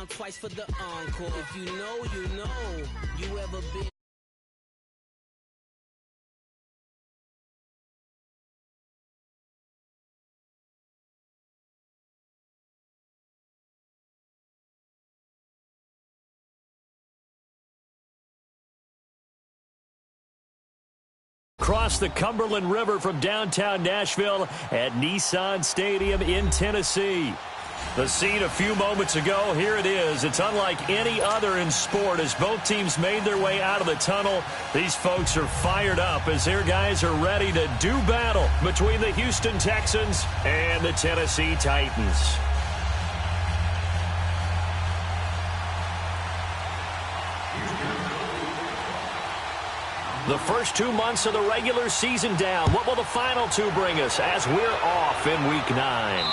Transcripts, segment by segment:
around twice for the encore. If you know, you know. You ever been? Across the Cumberland River from downtown Nashville at Nissan Stadium in Tennessee. The scene a few moments ago, here it is. It's unlike any other in sport as both teams made their way out of the tunnel. These folks are fired up as their guys are ready to do battle between the Houston Texans and the Tennessee Titans. The first 2 months of the regular season down. What will the final two bring us as we're off in Week 9?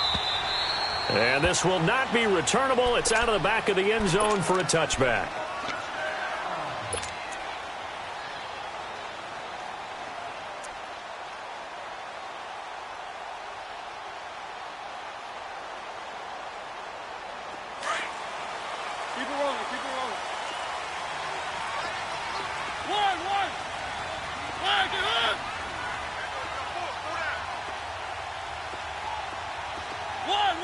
And this will not be returnable. It's out of the back of the end zone for a touchback. Keep it rolling, keep it rolling. One. Flag it up. One.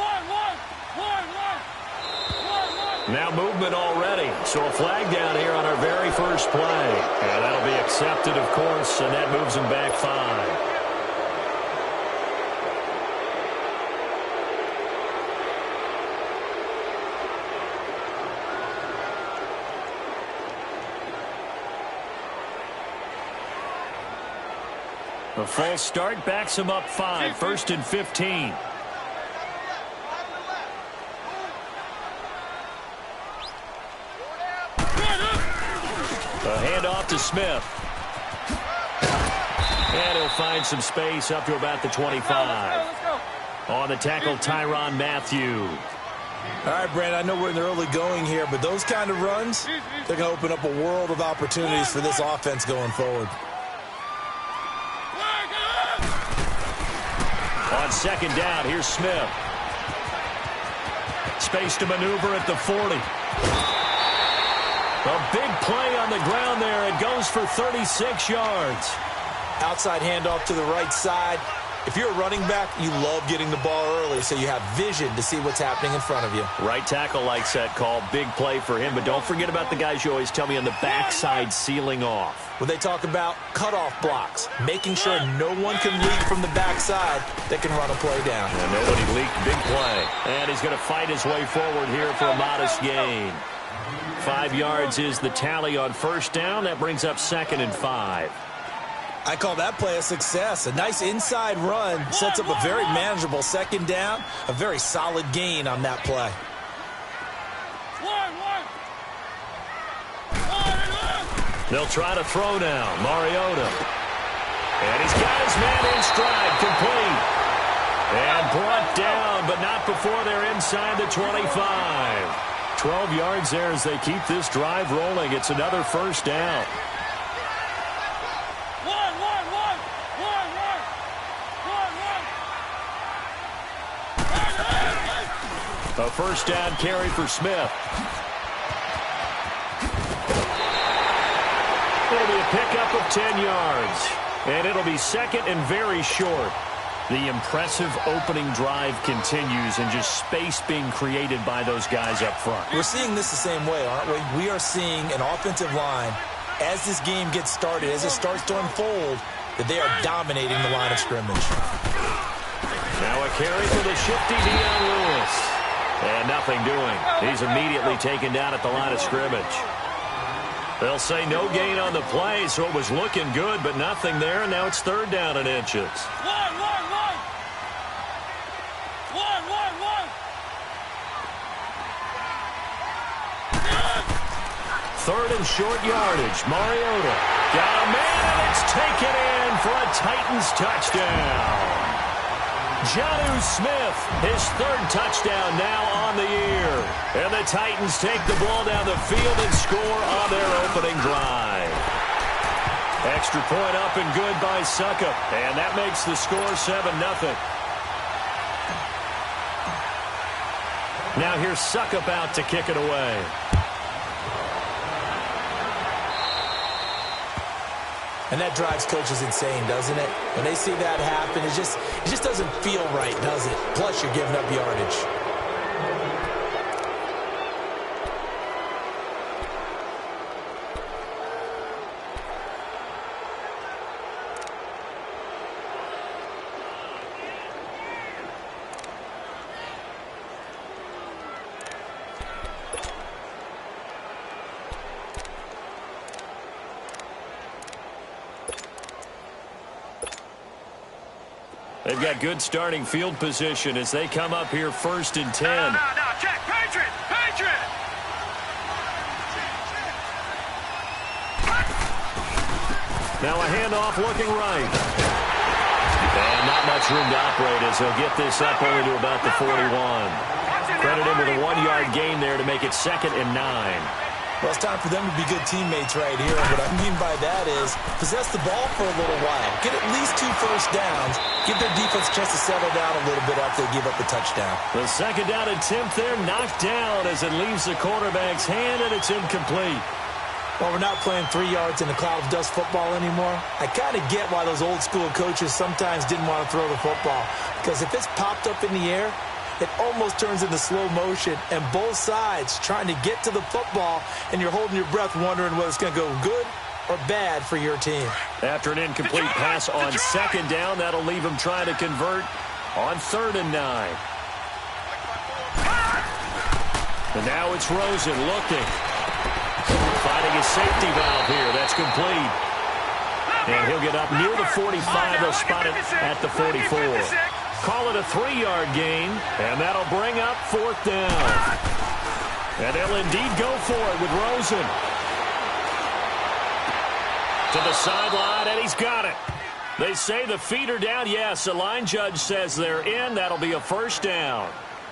Now movement already. So a flag down here on our very first play. And that'll be accepted, of course, and that moves them back 5. A false start backs him up 5, 1st and 15. A handoff to Smith. And he'll find some space up to about the 25. On the tackle, Tyrann Mathieu. All right, Brandon, I know we're in the early going here, but those kind of runs, they're going to open up a world of opportunities for this offense going forward. On second down, here's Smith. Space to maneuver at the 40. A big play on the ground there. It goes for 36 yards. Outside handoff to the right side. If you're a running back, you love getting the ball early so you have vision to see what's happening in front of you. Right tackle likes that call. Big play for him. But don't forget about the guys you always tell me on the backside sealing off. When they talk about cutoff blocks, making sure no one can leak from the backside that can run a play down. And nobody leaked. Big play. And he's going to fight his way forward here for a modest gain. 5 yards is the tally on first down. That brings up 2nd and 5. I call that play a success. A nice inside run sets up a very manageable second down. A very solid gain on that play. They'll try to throw now. Mariota. And he's got his man in stride. Complete. And brought down, but not before they're inside the 25. 12 yards there as they keep this drive rolling. It's another first down. A first down carry for Smith. It'll be a pickup of 10 yards. And it'll be second and very short. The impressive opening drive continues and just space being created by those guys up front. We're seeing this the same way, aren't we? We are seeing an offensive line, as this game gets started, as it starts to unfold, that they are dominating the line of scrimmage. Now a carry for the shifty Dion Lewis. And nothing doing. He's immediately taken down at the line of scrimmage. They'll say no gain on the play, so it was looking good, but nothing there. And now it's 3rd down and inches. Third and short yardage. Mariota got a man, and it's taken in for a Titans touchdown. Jonnu Smith, his 3rd touchdown now on the year. And the Titans take the ball down the field and score on their opening drive. Extra point up and good by Succop. And that makes the score 7-0. Now here's Suckup out to kick it away. And that drives coaches insane, doesn't it? When they see that happen, it just doesn't feel right, does it? Plus, you're giving up yardage. They've got good starting field position as they come up here 1st and 10. No, check. Patriot! Now a handoff looking right. And not much room to operate as he'll get this up only to about the 41. Credit him with a 1-yard gain there to make it 2nd and 9. Well, it's time for them to be good teammates right here. And what I mean by that is possess the ball for a little while. Get at least 2 first downs. Give their defense a chance to settle down a little bit after they give up the touchdown. The 2nd down attempt there knocked down as it leaves the quarterback's hand, and it's incomplete. Well, we're not playing 3 yards in a cloud of dust football anymore. I kind of get why those old school coaches sometimes didn't want to throw the football. Because if it's popped up in the air, it almost turns into slow motion, and both sides trying to get to the football, and you're holding your breath wondering whether it's going to go good or bad for your team. After an incomplete pass on 2nd down, that'll leave him trying to convert on 3rd and 9. And now it's Rosen looking. Finding his safety valve here. That's complete. And he'll get up near the 45. They'll spot it at the 44. Call it a 3-yard gain, and that'll bring up 4th down. And they'll indeed go for it with Rosen. To the sideline, and he's got it. They say the feet are down. Yes, the line judge says they're in. That'll be a 1st down.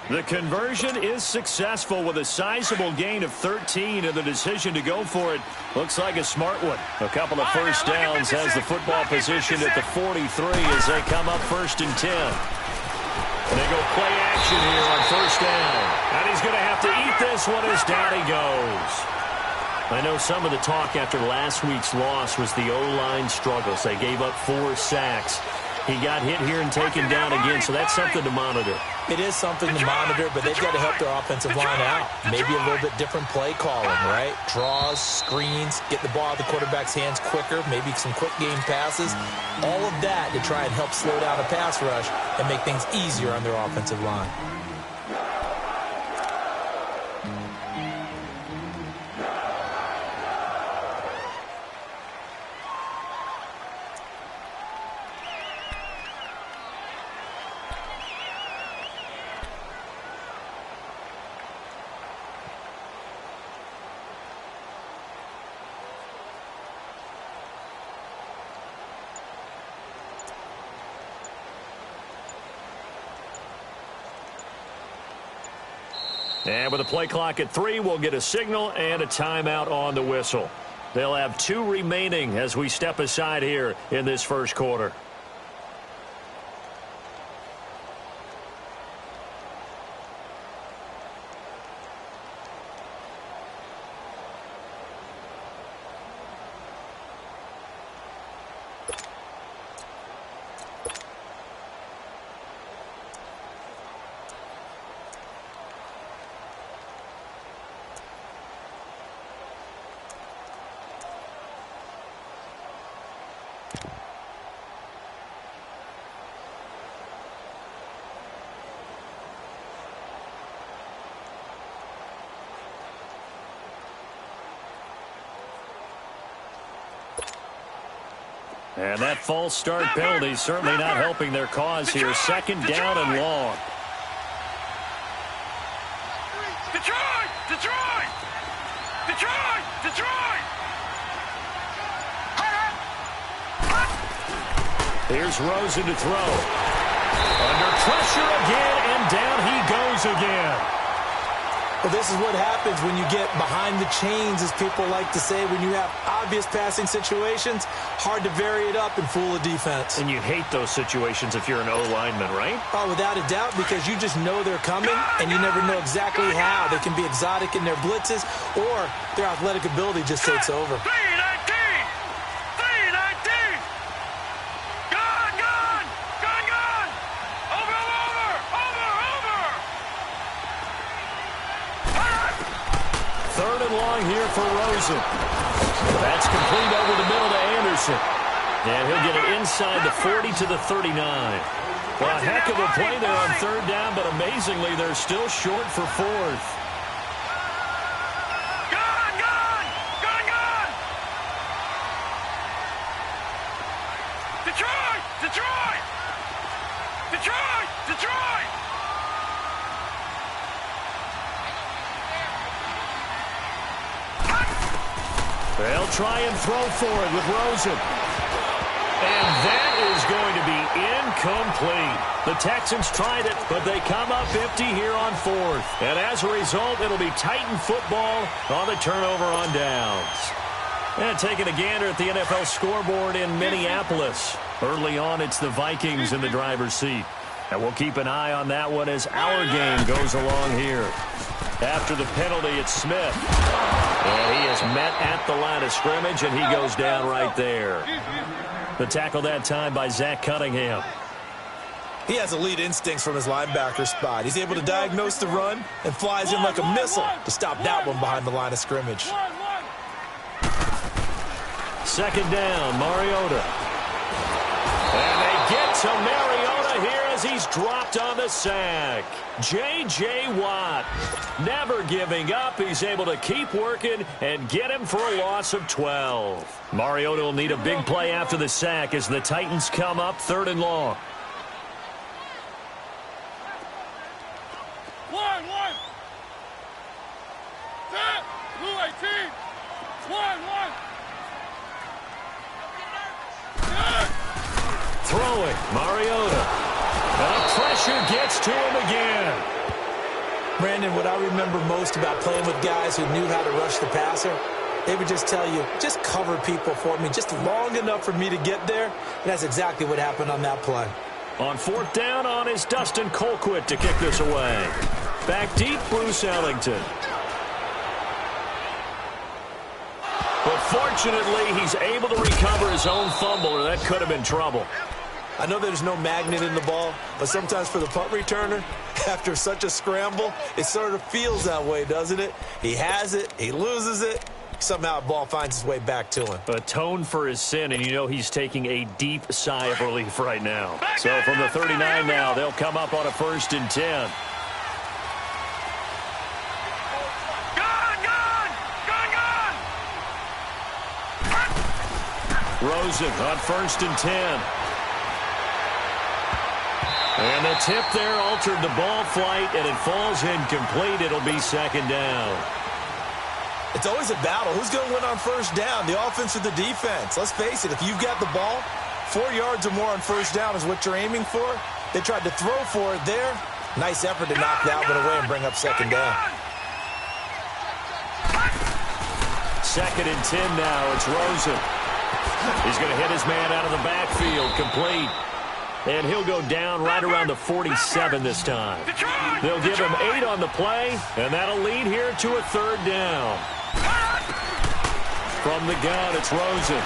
The conversion is successful with a sizable gain of 13, and the decision to go for it looks like a smart one. A couple of first downs has the football positioned at the 43 as they come up 1st and 10. And they go play action here on 1st down. And he's going to have to eat this one as down he goes. I know some of the talk after last week's loss was the O-line struggles. They gave up 4 sacks. He got hit here and taken down again, so that's something to monitor. It is something to monitor, but they've got to help their offensive line out. Maybe a little bit different play calling, right? Draws, screens, get the ball out of the quarterback's hands quicker, maybe some quick game passes. All of that to try and help slow down a pass rush and make things easier on their offensive line. And with a play clock at 3, we'll get a signal and a timeout on the whistle. They'll have 2 remaining as we step aside here in this 1st quarter. And that false start penalty certainly not helping their cause here. 2nd down and long. Detroit! Detroit! Detroit! Detroit! Here's Rosen to throw. Under pressure again, and down he goes again. Well, this is what happens when you get behind the chains, as people like to say. When you have obvious passing situations, hard to vary it up and fool a defense. And you hate those situations if you're an O-lineman, right? Oh, without a doubt, because you just know they're coming, and you never know exactly how. They can be exotic in their blitzes, or their athletic ability just takes over. 319! 319! Gone! Gone! Gone! Gone! Over! Over! Over! Over! Third and long here for Rosen. That's complete over the middle to Anderson. And he'll get it inside the 40 to the 39. Well, a heck of a play there on third down, but amazingly, they're still short for fourth. Gone! Gone! Gone! Gone! Detroit! Detroit! Detroit! Detroit! They'll try and throw for it with Rosen. And that is going to be incomplete. The Texans tried it, but they come up empty here on fourth. And as a result, it'll be Titan football on the turnover on downs. And taking a gander at the NFL scoreboard in Minneapolis. Early on, it's the Vikings in the driver's seat. And we'll keep an eye on that one as our game goes along here. After the penalty, it's Smith. And he is met at the line of scrimmage, and he goes down right there. The tackle that time by Zach Cunningham. He has elite instincts from his linebacker spot. He's able to diagnose the run and flies in like a missile to stop that one behind the line of scrimmage. Second down, Mariota. And they get to Mariota here as he's dropped on the sack. J.J. Watt, never giving up. He's able to keep working and get him for a loss of 12. Mariota will need a big play after the sack as the Titans come up third and long. One! Set! Blue 18! One! Throwing, Mariota. And pressure gets to him again. Brandon, what I remember most about playing with guys who knew how to rush the passer, they would just tell you, just cover people for me, just long enough for me to get there. And that's exactly what happened on that play. On fourth down on is Dustin Colquitt to kick this away. Back deep, Bruce Ellington. But fortunately, he's able to recover his own fumble, or that could have been trouble. I know there's no magnet in the ball, but sometimes for the punt returner, after such a scramble, it sort of feels that way, doesn't it? He has it, he loses it, somehow the ball finds its way back to him. Atone for his sin, and you know he's taking a deep sigh of relief right now. So from the 39 now, they'll come up on a 1st and 10. Rosen on 1st and 10. And the tip there altered the ball flight, and it falls incomplete. It'll be 2nd down. It's always a battle. Who's going to win on 1st down, the offense or the defense? Let's face it, if you've got the ball, 4 yards or more on 1st down is what you're aiming for. They tried to throw for it there. Nice effort to knock that one away and bring up 2nd down. 2nd and 10 now. It's Rosen. He's going to hit his man out of the backfield, complete. And he'll go down right around the 47 this time. They'll give him 8 on the play, and that'll lead here to a 3rd down. From the gun, it's Rosen.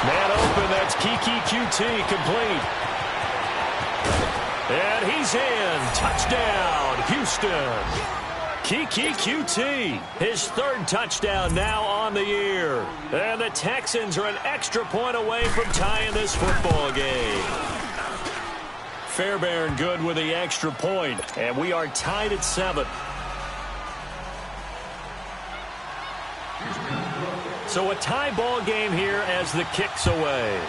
Man open, that's Kiki QT, complete. And he's in. Touchdown, Houston. Kiki QT, his 3rd touchdown now on the year. And the Texans are an extra point away from tying this football game. Fairbairn good with the extra point, and we are tied at 7. So a tie ball game here as the kick's away.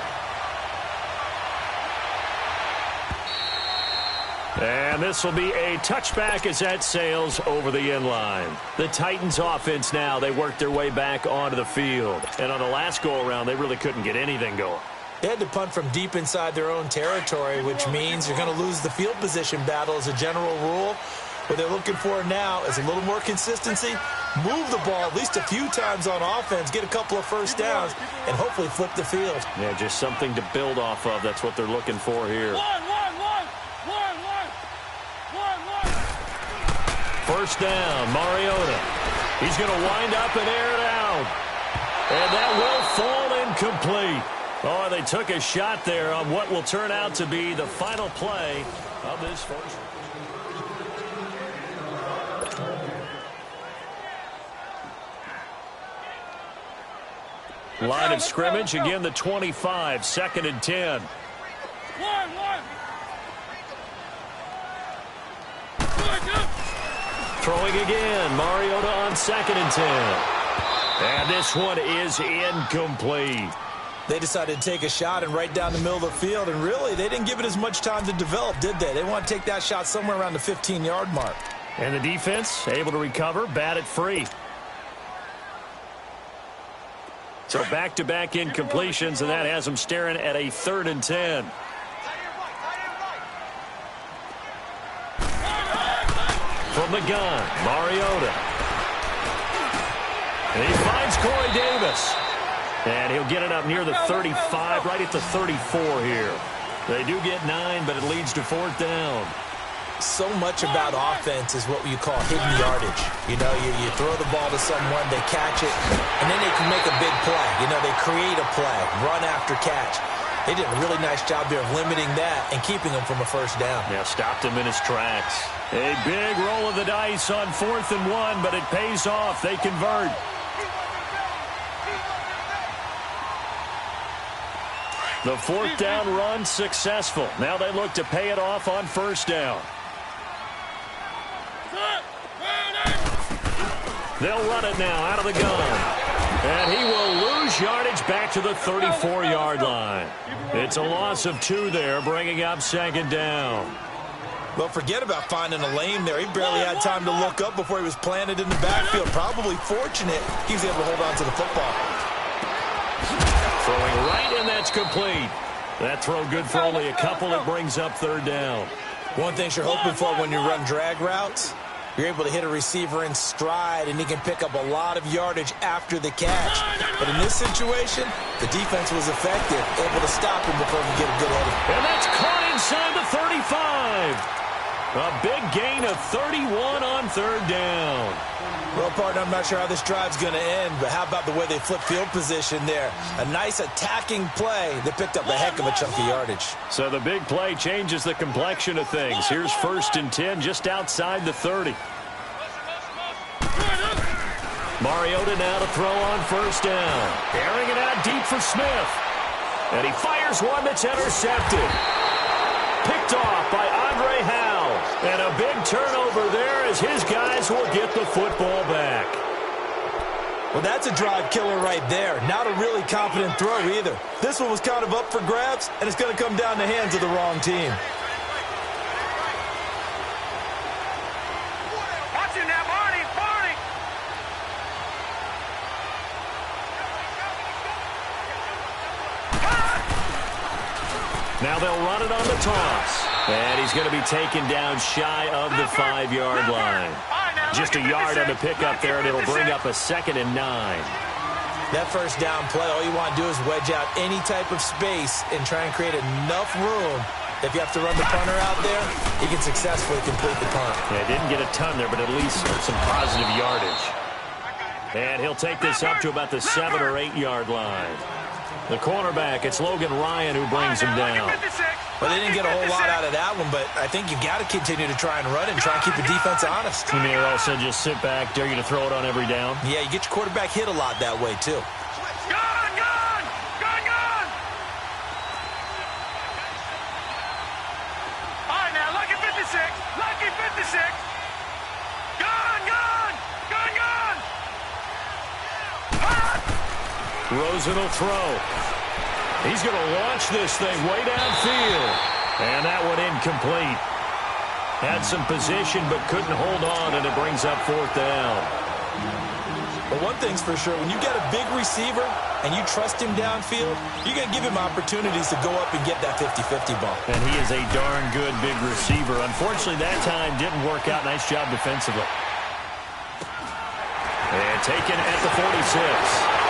And this will be a touchback as that sails over the end line. The Titans offense now, they worked their way back onto the field. And on the last go-around, they really couldn't get anything going. They had to punt from deep inside their own territory, which means you're going to lose the field position battle as a general rule. What they're looking for now is a little more consistency, move the ball at least a few times on offense, get a couple of first downs, and hopefully flip the field. Yeah, just something to build off of. That's what they're looking for here. First down, Mariota. He's going to wind up and air it out. And that will fall incomplete. Oh, they took a shot there on what will turn out to be the final play of this first. Line of scrimmage, again the 25, 2nd and 10. Throwing again, Mariota on 2nd and 10. And this one is incomplete. They decided to take a shot and right down the middle of the field, and really, they didn't give it as much time to develop, did they? They want to take that shot somewhere around the 15-yard mark. And the defense able to recover, bat it free. So back-to-back incompletions, and that has them staring at a 3rd and 10. From the gun, Mariota. And he finds Corey Davis. And he'll get it up near the 35, right at the 34 here. They do get 9, but it leads to 4th down. So much about offense is what you call hidden yardage. You know, you throw the ball to someone, they catch it, and then they can make a big play. You know, they create a play, run after catch. They did a really nice job here of limiting that and keeping him from a first down. Yeah, stopped him in his tracks. A big roll of the dice on 4th and 1, but it pays off. They convert. The 4th down run successful. Now they look to pay it off on 1st down. They'll run it now out of the gun. And he will lose yardage back to the 34-yard line. It's a loss of 2 there, bringing up 2nd down. Well, forget about finding a lane there. He barely had time to look up before he was planted in the backfield. Probably fortunate he was able to hold on to the football. Throwing right, and that's complete. That throw good for only a couple. It brings up 3rd down. One thing you're hoping for when you run drag routes, you're able to hit a receiver in stride, and he can pick up a lot of yardage after the catch. But in this situation, the defense was effective, able to stop him before he could get a good header. And that's caught inside the 35. A big gain of 31 on 3rd down. Well, partner, I'm not sure how this drive's going to end, but how about the way they flip field position there? A nice attacking play that picked up a heck of a chunk of yardage. So the big play changes the complexion of things. Here's 1st and 10 just outside the 30. Mariota now to throw on 1st down. Airing it out deep for Smith. And he fires one that's intercepted. Picked off by Andre Howe. And a big turnover there as his guys will get the football back. Well, that's a drive killer right there. Not a really confident throw either. This one was kind of up for grabs, and it's going to come down the hands of the wrong team. Watch it now, Barney! Now they'll run it on the toss. And he's going to be taken down shy of the 5-yard line. Just a yard on the pickup there, and it'll bring up a 2nd and 9. That first down play, all you want to do is wedge out any type of space and try and create enough room. If you have to run the punter out there, he can successfully complete the punt. Yeah, didn't get a ton there, but at least some positive yardage. And he'll take this up to about the 7 or 8 yard line. The cornerback, it's Logan Ryan who brings him down. Well, they didn't get a whole lot out of that one, but I think you got to continue to try and run and try and keep the defense honest. You may also just sit back, dare you to throw it on every down. Yeah, you get your quarterback hit a lot that way, too. Gun! Gun! Gun! Gun! All right, now, lucky 56. Lucky 56. Gun! Gun! Gun! Gun! Rosen will throw. He's going to launch this thing way downfield. And that one incomplete. Had some position but couldn't hold on, and it brings up 4th down. But one thing's for sure, when you get a big receiver and you trust him downfield, you're going to give him opportunities to go up and get that 50-50 ball. And he is a darn good big receiver. Unfortunately, that time didn't work out. Nice job defensively. And taken at the 46.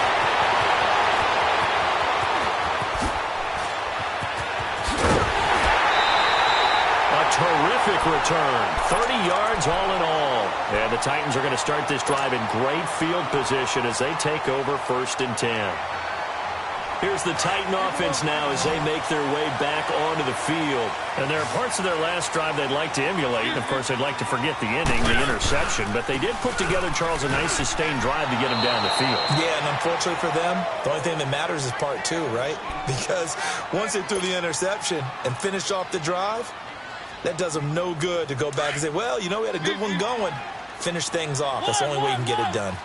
Terrific return. 30 yards all in all. And the Titans are going to start this drive in great field position as they take over 1st and 10. Here's the Titan offense now as they make their way back onto the field. And there are parts of their last drive they'd like to emulate. And, of course, they'd like to forget the ending, the interception. But they did put together, Charles, a nice sustained drive to get them down the field. Yeah, and unfortunately for them, the only thing that matters is part 2, right? Because once they threw the interception and finished off the drive, that does them no good to go back and say, well, you know, we had a good one going. Finish things off. That's the only way you can get it done.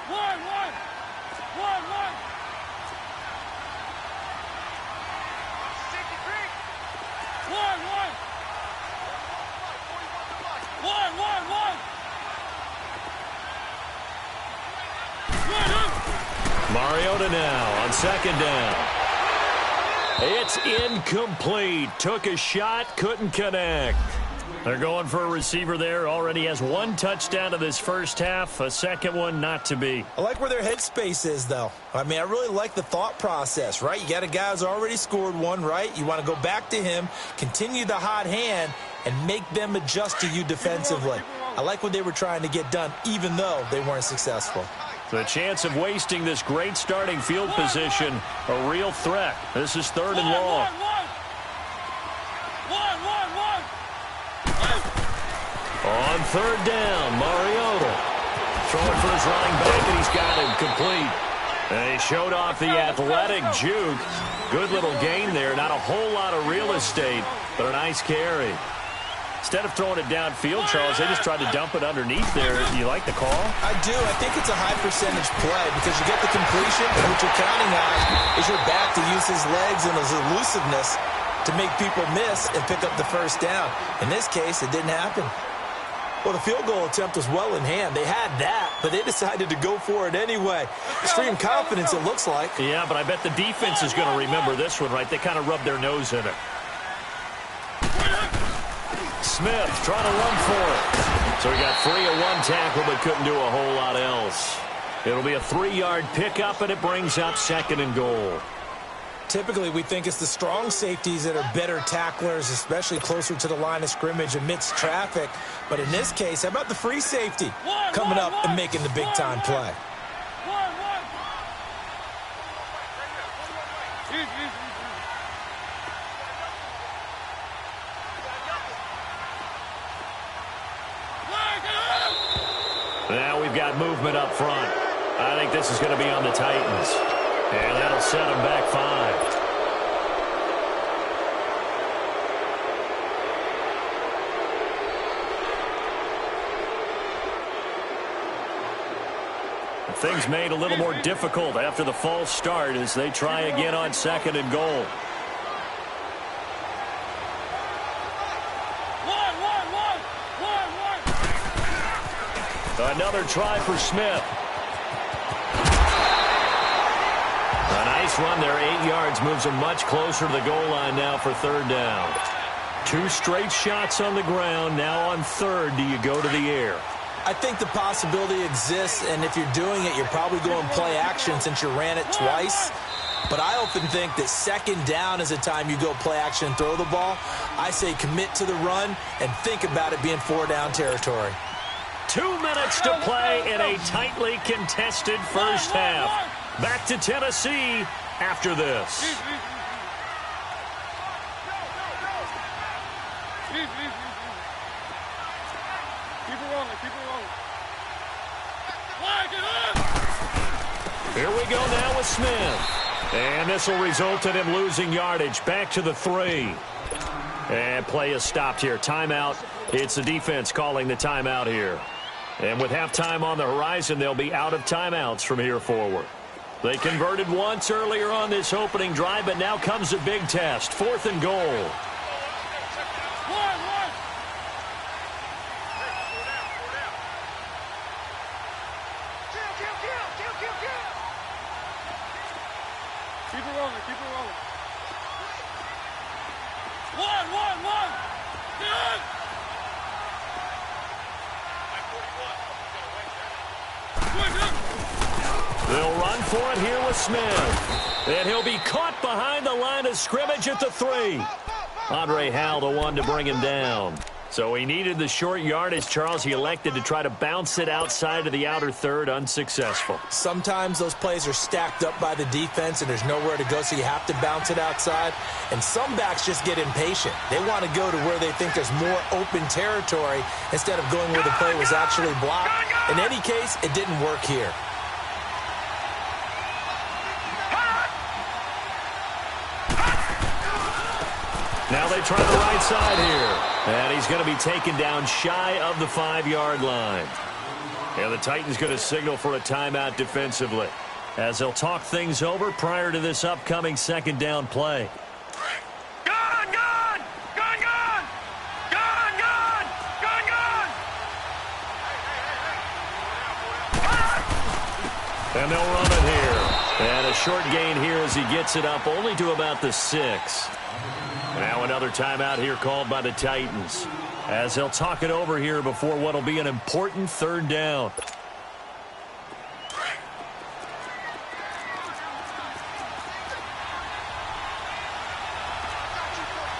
Mariota now on 2nd down. It's incomplete. Took a shot, couldn't connect. They're going for a receiver there. Already has 1 touchdown to this first half. A second one not to be. I like where their headspace is, though. I mean, I really like the thought process, right? You got a guy who's already scored one, right? You want to go back to him, continue the hot hand, and make them adjust to you defensively. I like what they were trying to get done, even though they weren't successful. The chance of wasting this great starting field position, a real threat. This is 3rd and long. On 3rd down, Mariota throwing for his running back, and he's got him complete. And he showed off the athletic juke. Good little gain there. Not a whole lot of real estate, but a nice carry. Instead of throwing it downfield, Charles, they just tried to dump it underneath there. Do you like the call? I do. I think it's a high percentage play because you get the completion, and what you're counting on is your back to use his legs and his elusiveness to make people miss and pick up the 1st down. In this case, it didn't happen. Well, the field goal attempt was well in hand. They had that, but they decided to go for it anyway. Extreme confidence, it looks like. Yeah, but I bet the defense is going to remember this one, right? They kind of rubbed their nose in it. Smith trying to run for it. So he got free of 1 tackle but couldn't do a whole lot else. It'll be a 3-yard pickup, and it brings up 2nd and goal. Typically, we think it's the strong safeties that are better tacklers, especially closer to the line of scrimmage amidst traffic. But in this case, how about the free safety coming up and making the big-time play? Now we've got movement up front. I think this is going to be on the Titans. And that'll set them back 5. Things made a little more difficult after the false start as they try again on 2nd and goal. Another try for Smith. A nice run there, 8 yards, moves him much closer to the goal line now for 3rd down. 2 straight shots on the ground. Now on 3rd, do you go to the air? I think the possibility exists, and if you're doing it, you're probably going play action since you ran it twice. But I often think that 2nd down is a time you go play action and throw the ball. I say commit to the run and think about it being 4-down territory. 2 minutes to play in a tightly contested first half. Back to Tennessee after this. Here we go now with Smith. And this will result in him losing yardage. Back to the 3. And play is stopped here. Timeout. It's the defense calling the timeout here. And with halftime on the horizon, they'll be out of timeouts from here forward. They converted once earlier on this opening drive, but now comes a big test. 4th and goal. it rolling. Keep it rolling. One. Good. They'll run for it here with Smith. And he'll be caught behind the line of scrimmage at the 3. Andre Howell, the one to bring him down. So he needed the short yardage, Charles. He elected to try to bounce it outside of the outer third, unsuccessful. Sometimes those plays are stacked up by the defense and there's nowhere to go, so you have to bounce it outside. And some backs just get impatient. They want to go to where they think there's more open territory instead of going where the play was actually blocked. In any case, it didn't work here. Now they try the right side here. And he's going to be taken down shy of the 5-yard line. And the Titans going to signal for a timeout defensively, as they'll talk things over prior to this upcoming second down play. Gone! And they'll run it here. And a short gain here as he gets it up only to about the 6. Now another timeout here called by the Titans, as they'll talk it over here before what will be an important third down.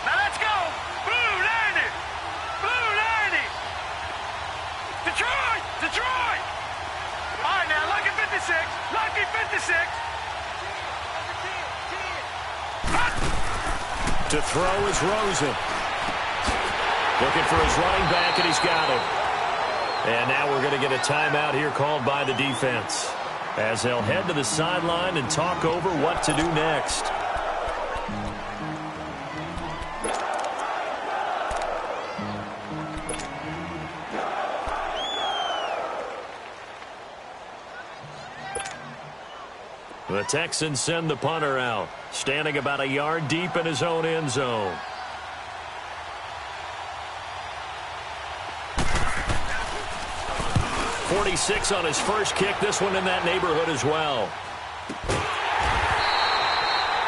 Now let's go! Blue 90! Detroit! All right, now, lucky 56! To throw is Rosen. Looking for his running back, and he's got him. And now we're going to get a timeout here called by the defense, as they'll head to the sideline and talk over what to do next. The Texans send the punter out, standing about a yard deep in his own end zone. .46 on his first kick. This one in that neighborhood as well.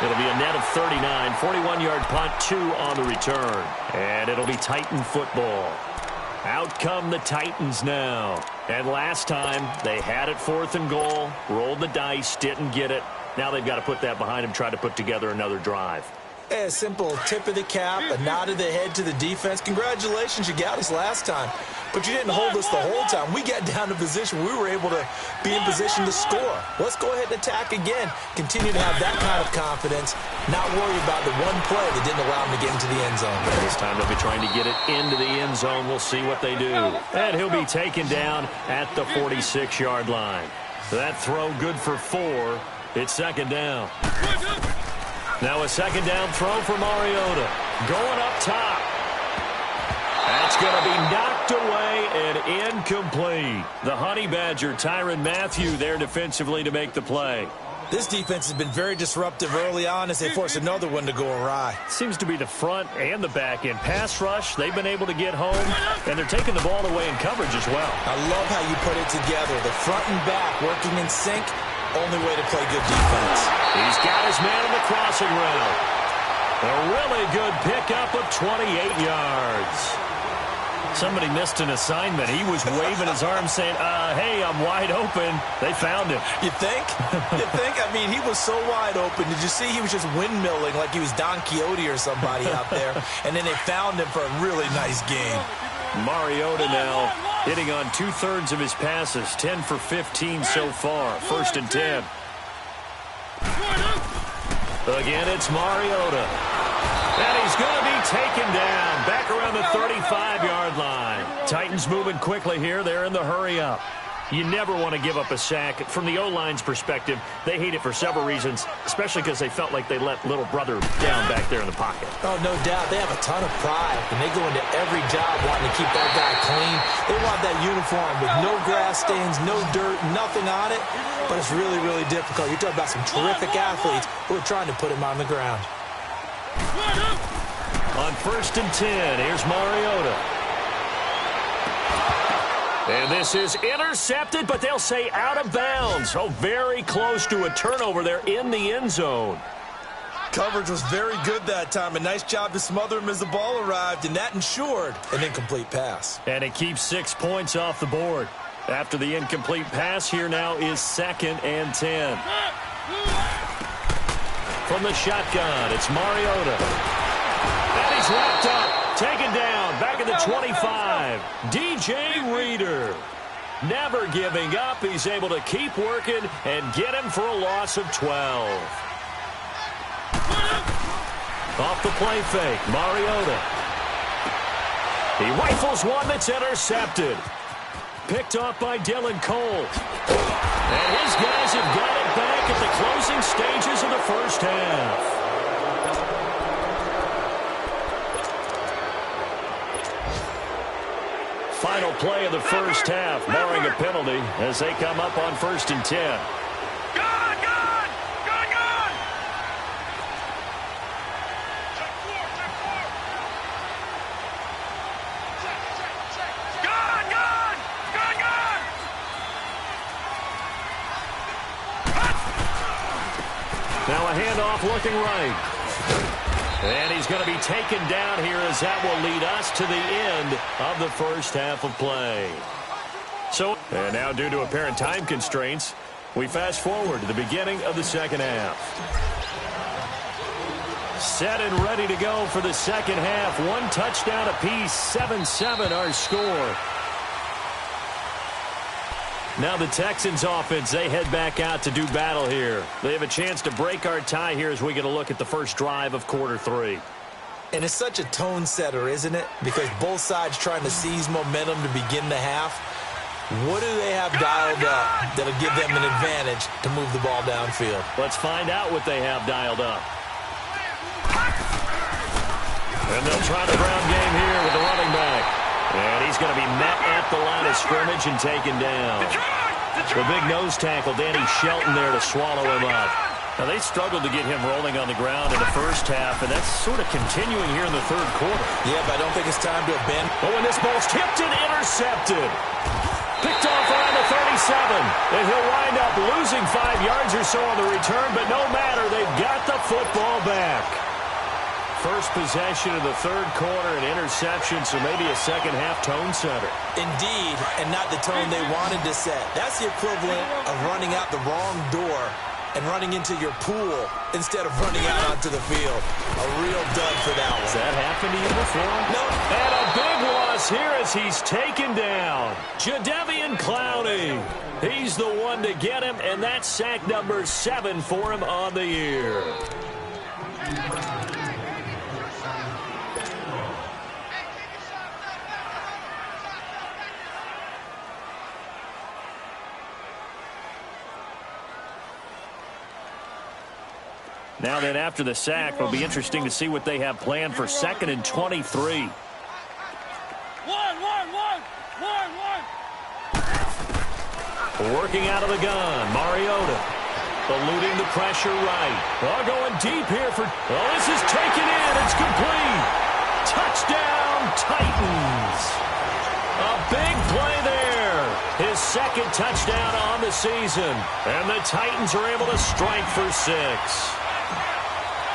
It'll be a net of 39. 41-yard punt, 2 on the return. And it'll be Titan football. Out come the Titans now. And last time, they had it 4th and goal, rolled the dice, didn't get it. Now they've got to put that behind them, try to put together another drive. A simple tip of the cap, a nod of the head to the defense. Congratulations, you got us last time. But you didn't hold us the whole time. We got down to position. We were able to be in position to score. Let's go ahead and attack again. Continue to have that kind of confidence. Not worry about the one play that didn't allow them to get into the end zone. This time they'll be trying to get it into the end zone. We'll see what they do. And he'll be taken down at the 46-yard line. That throw good for 4. It's second down. Now a second down throw for Mariota. Going up top. That's going to be knocked away and incomplete. The Honey Badger, Tyrann Mathieu, there defensively to make the play. This defense has been very disruptive early on as they force another one to go awry. Seems to be the front and the back end. Pass rush, they've been able to get home, and they're taking the ball away in coverage as well. I love how you put it together. The front and back working in sync. Only way to play good defense. He's got his man on the crossing route. A really good pickup of 28 yards. Somebody missed an assignment. He was waving his arm saying, hey, I'm wide open. They found him. You think? You think? I mean, he was so wide open. Did you see he was just windmilling like he was Don Quixote or somebody out there? And then they found him for a really nice game. Mariota now hitting on 2/3 of his passes. 10 for 15 so far. 1st and 10. Again, it's Mariota. And he's going to be taken down back around the 35-yard line. Titans moving quickly here. They're in the hurry-up. You never want to give up a sack. From the O-line's perspective, they hate it for several reasons, especially because they felt like they let little brother down back there in the pocket. Oh, no doubt. They have a ton of pride, and they go into every job wanting to keep that guy clean. They want that uniform with no grass stains, no dirt, nothing on it. But it's really, really difficult. You're talking about some terrific athletes who are trying to put him on the ground. On 1st and 10, here's Mariota. And this is intercepted, but they'll say out of bounds. Oh, very close to a turnover there in the end zone. Coverage was very good that time. A nice job to smother him as the ball arrived, and that ensured an incomplete pass. And it keeps 6 points off the board. After the incomplete pass, here now is 2nd and 10. From the shotgun, it's Mariota. And he's wrapped up, taken down, back at the 25. DJ Reader. Never giving up. He's able to keep working and get him for a loss of 12. Off the play fake, Mariota. He rifles one that's intercepted. Picked off by Dylan Cole. And his guys have got it back at the closing stages of the first half. Final play of the first half, barring a penalty, as they come up on 1st and 10. Now a handoff looking right. And he's going to be taken down here as that will lead us to the end of the first half of play. And now due to apparent time constraints, we fast forward to the beginning of the second half. Set and ready to go for the second half. 1 touchdown apiece, 7-7 our score. Now the Texans offense, they head back out to do battle here. They have a chance to break our tie here as we get a look at the first drive of quarter 3. And it's such a tone setter, isn't it? Because both sides trying to seize momentum to begin the half. What do they have dialed up that'll give them an advantage to move the ball downfield? Let's find out what they have dialed up. And they'll try the ground game here with the running back. And he's going to be met at the line of scrimmage and taken down. The big nose tackle, Danny Shelton, there to swallow him up. Now, they struggled to get him rolling on the ground in the first half, and that's sort of continuing here in the third quarter. Yeah, but I don't think it's time to abandon. Oh, and this ball's tipped and intercepted. Picked off around the 37. And he'll wind up losing 5 yards or so on the return, but no matter, they've got the football back. First possession of the third quarter, an interception, so maybe a second-half tone setter. Indeed, and not the tone they wanted to set. That's the equivalent of running out the wrong door and running into your pool instead of running out onto the field. A real dud for that one. Has that happened to you before? No. And a big loss here as he's taken down. Jadeveon Clowney. He's the one to get him, and that's sack number 7 for him on the year. Now then, after the sack, it'll be interesting to see what they have planned for 2nd and 23. Working out of the gun, Mariota. Eluding the pressure right. Oh, going deep here for... Oh, this is taken in. It's complete. Touchdown, Titans. A big play there. His 2nd touchdown on the season. And the Titans are able to strike for 6.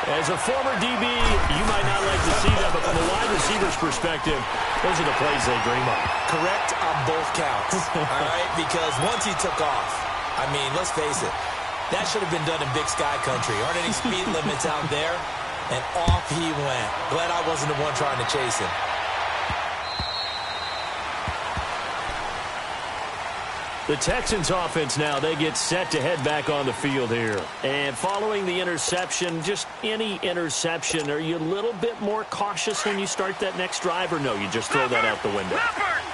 As a former DB, you might not like to see that, but from the wide receiver's perspective, those are the plays they dream of. Correct on both counts, all right? Because once he took off, I mean, let's face it, that should have been done in Big Sky Country. Aren't any speed limits out there? And off he went. Glad I wasn't the one trying to chase him. The Texans offense now, they get set to head back on the field here. And following the interception, just any interception, are you a little bit more cautious when you start that next drive, or no, you just throw that out the window?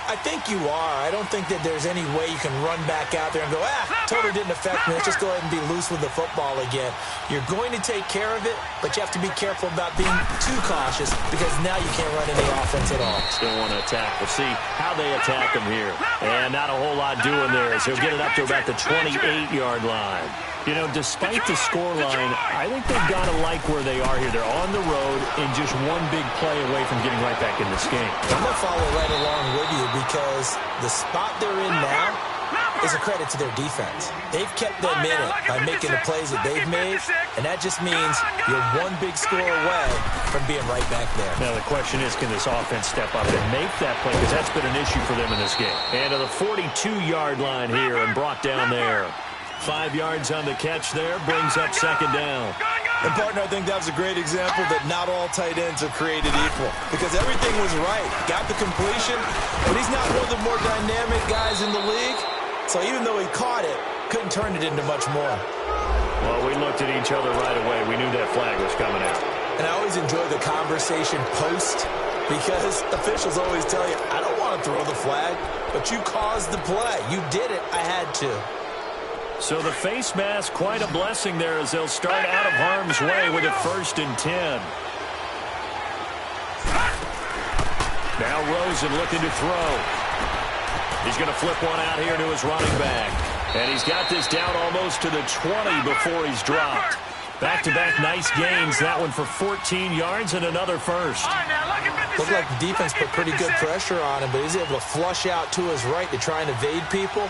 I think you are. I don't think that there's any way you can run back out there and go, totally didn't affect me. Let's just go ahead and be loose with the football again. You're going to take care of it, but you have to be careful about being too cautious because now you can't run any offense at all. Still want to attack. We'll see how they attack him here. And not a whole lot doing there as he'll get it up to about the 28-yard line. You know, despite the scoreline, I think they've got to like where they are here. They're on the road and just one big play away from getting right back in this game. I'm going to follow right along with you because the spot they're in now, is a credit to their defense. They've kept them in it by making the plays that they've made, and that just means you're one big score away from being right back there. Now the question is, can this offense step up and make that play? Because that's been an issue for them in this game. And to the 42-yard line here and brought down there. 5 yards on the catch there, brings up second down. And, partner, I think that was a great example that not all tight ends are created equal, because everything was right. Got the completion, but he's not one of the more dynamic guys in the league. So even though he caught it, couldn't turn it into much more. Well, we looked at each other right away. We knew that flag was coming out. And I always enjoy the conversation post, because officials always tell you, I don't want to throw the flag, but you caused the play. You did it. I had to. So the face mask, quite a blessing there as they'll start out of harm's way with it 1st and 10. Now Rosen looking to throw. He's going to flip one out here to his running back. And he's got this down almost to the 20 before he's dropped. Back-to-back nice gains. That one for 14 yards and another first. Looked like the defense put pretty good pressure on him, but he's able to flush out to his right to try and evade people.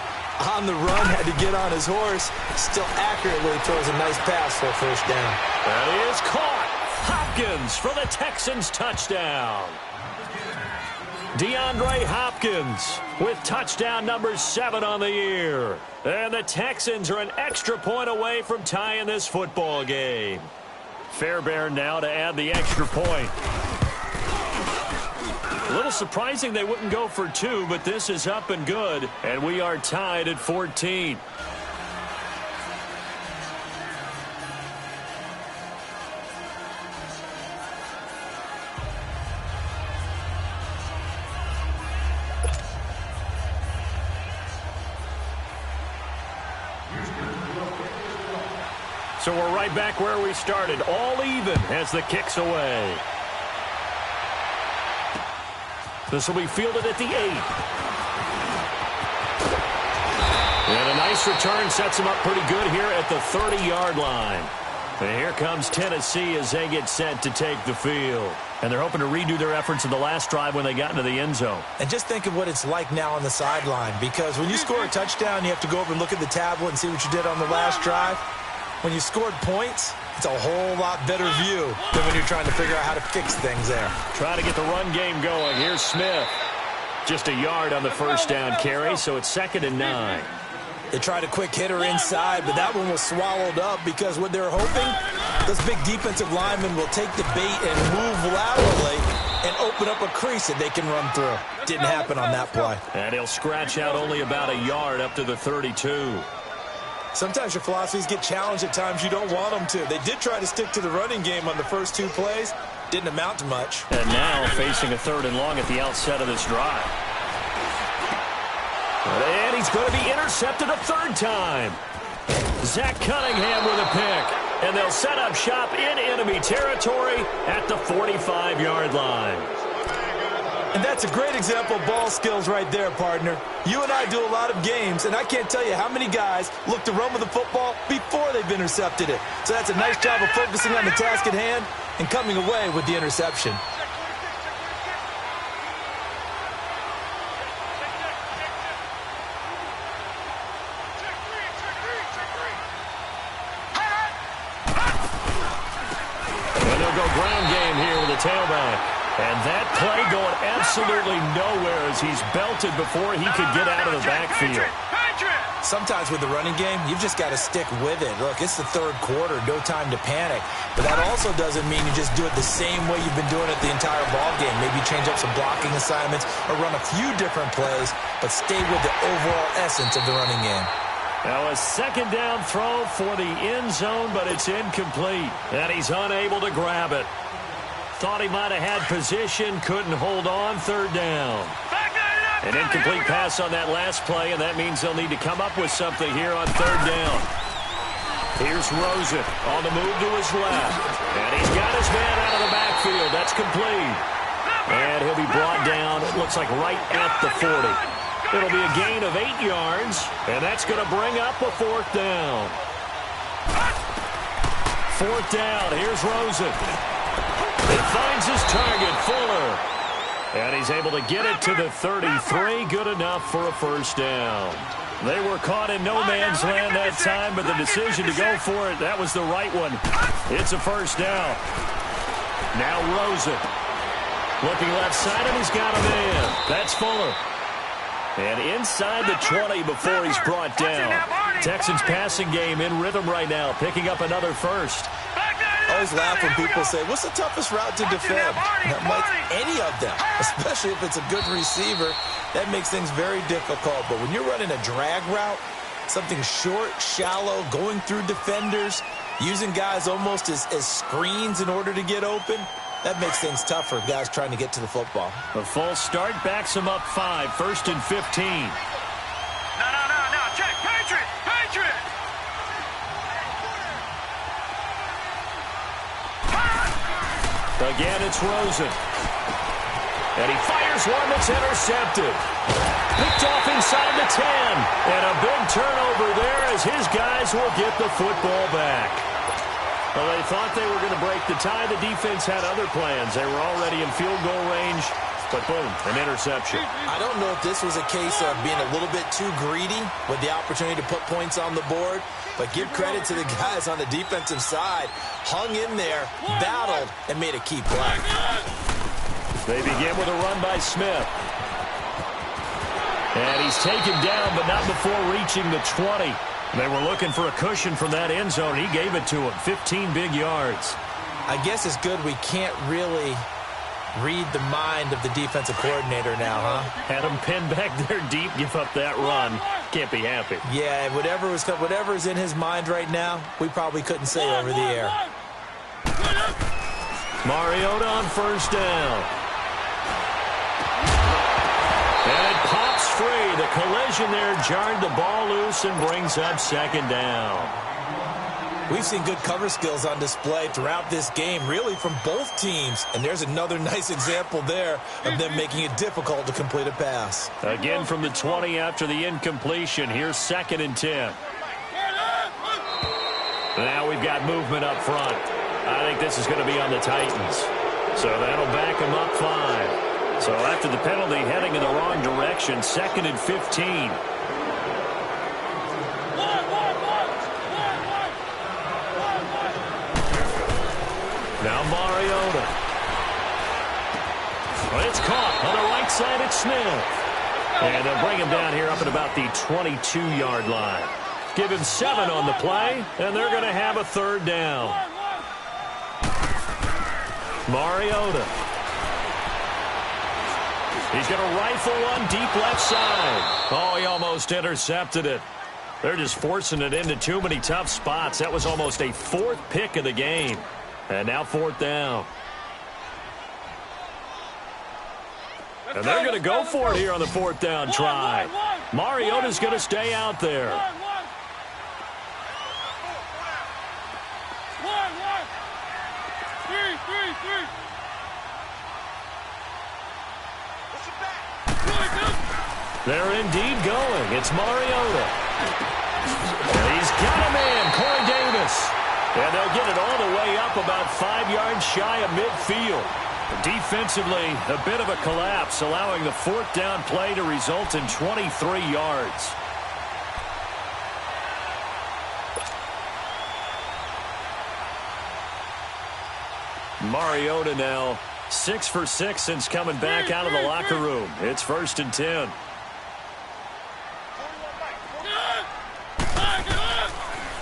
On the run, had to get on his horse. Still accurately throws a nice pass for a first down. That is caught. Hopkins for the Texans touchdown. DeAndre Hopkins with touchdown number 7 on the year. And the Texans are an extra point away from tying this football game. Fairbairn now to add the extra point. A little surprising they wouldn't go for 2, but this is up and good, and we are tied at 14. So we're right back where we started, all even as the kick's away. This will be fielded at the 8. And a nice return sets him up pretty good here at the 30-yard line. And here comes Tennessee as they get set to take the field. And they're hoping to redo their efforts in the last drive when they got into the end zone. And just think of what it's like now on the sideline, because when you score a touchdown, you have to go over and look at the tablet and see what you did on the last drive. When you scored points, it's a whole lot better view than when you're trying to figure out how to fix things there. Trying to get the run game going. Here's Smith. Just a yard on the first down carry, so it's 2nd and 9. They tried a quick hitter inside, but that one was swallowed up because what they're hoping, this big defensive lineman will take the bait and move laterally and open up a crease that they can run through. Didn't happen on that play. And he'll scratch out only about a yard up to the 32. Sometimes your philosophies get challenged at times you don't want them to. They did try to stick to the running game on the first 2 plays. Didn't amount to much. And now facing a 3rd and long at the outset of this drive. And he's going to be intercepted a 3rd time. Zach Cunningham with a pick. And they'll set up shop in enemy territory at the 45-yard line. And that's a great example of ball skills right there, partner. You and I do a lot of games, and I can't tell you how many guys look to run with the football before they've intercepted it. So that's a nice job of focusing on the task at hand and coming away with the interception. And they'll go ground game here with the tailback. And that play going absolutely nowhere as he's belted before he could get out of the backfield. Sometimes with the running game, you've just got to stick with it. Look, it's the 3rd quarter, no time to panic. But that also doesn't mean you just do it the same way you've been doing it the entire ball game. Maybe change up some blocking assignments or run a few different plays, but stay with the overall essence of the running game. Now a 2nd down throw for the end zone, but it's incomplete. And he's unable to grab it. Thought he might have had position, couldn't hold on, 3rd down. An incomplete pass on that last play, and that means they'll need to come up with something here on 3rd down. Here's Rosen on the move to his left. And he's got his man out of the backfield. That's complete. And he'll be brought down, it looks like right at the 40. It'll be a gain of 8 yards, and that's going to bring up a 4th down. 4th down, here's Rosen. He finds his target, Fuller. And he's able to get it to the 33. Good enough for a first down. They were caught in no man's land that time, but the decision to go for it, that was the right one. It's a first down. Now Rosen. Looking left side, and he's got a man. That's Fuller. And inside the 20 before he's brought down. Texans passing game in rhythm right now, picking up another first. I always laugh when people say, what's the toughest route to defend? Like any of them, especially if it's a good receiver, that makes things very difficult. But when you're running a drag route, something short, shallow, going through defenders, using guys almost as screens in order to get open, that makes things tough for guys trying to get to the football. A false start backs him up 5, 1st and 15. No. Check. Patriot. Again, it's Rosen. And he fires one that's intercepted. Picked off inside the 10. And a big turnover there as his guys will get the football back. Well, they thought they were going to break the tie. The defense had other plans. They were already in field goal range. But boom, an interception. I don't know if this was a case of being a little bit too greedy with the opportunity to put points on the board. But give credit to the guys on the defensive side. Hung in there, battled, and made a key play. They begin with a run by Smith. And he's taken down, but not before reaching the 20. They were looking for a cushion from that end zone. He gave it to him, 15 big yards. I guess it's good we can't really read the mind of the defensive coordinator now, huh? Had him pinned back there deep, give up that run. Can't be happy. Yeah, whatever's in his mind right now, we probably couldn't say over the air. Mariota on first down. And it pops free. The collision there jarred the ball loose and brings up second down. We've seen good cover skills on display throughout this game, really from both teams. And there's another nice example there of them making it difficult to complete a pass. Again from the 20 after the incompletion. Here's 2nd and 10. Now we've got movement up front. I think this is going to be on the Titans. So that'll back them up 5. So after the penalty, heading in the wrong direction, 2nd and 15. Now Mariota. Well, it's caught on the right side at Smith. And they'll bring him down here up at about the 22-yard line. Give him 7 on the play, and they're going to have a third down. Mariota. He's going to rifle one deep left side. Oh, he almost intercepted it. They're just forcing it into too many tough spots. That was almost a 4th pick of the game. And now 4th down. And they're going to go for it here on the 4th down try. Mariota's going to stay out there. They're indeed going. It's Mariota. And he's got a man, Corey Davis. And they'll get it all the way up about 5 yards shy of midfield. Defensively, a bit of a collapse, allowing the 4th down play to result in 23 yards. Mariota now 6 for 6 since coming back out of the locker room. It's 1st and 10.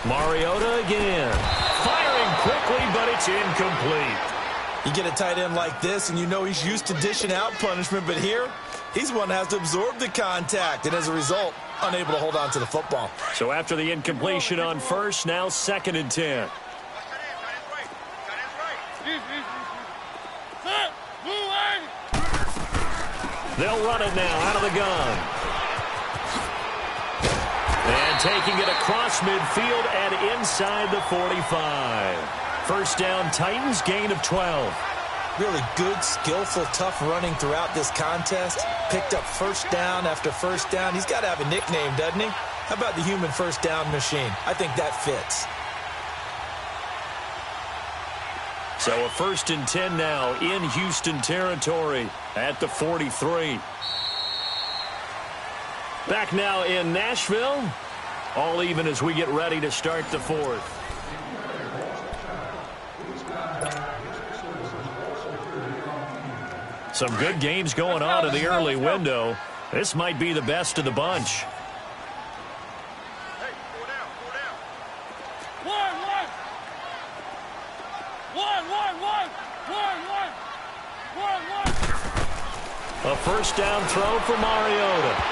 Mariota again. Firing quickly, but it's incomplete. You get a tight end like this, and you know he's used to dishing out punishment, but here, he's one that has to absorb the contact, and as a result, unable to hold on to the football. So after the incompletion on first, now 2nd and 10. They'll run it now out of the gun. And taking it across midfield and inside the 45. First down, Titans, gain of 12. Really good, skillful, tough running throughout this contest. Picked up first down after first down. He's got to have a nickname, doesn't he? How about the human first down machine? I think that fits. So a 1st and 10 now in Houston territory at the 43. Back now in Nashville. All even as we get ready to start the fourth. Some good games going on in the early window. This might be the best of the bunch. A first down throw for Mariota.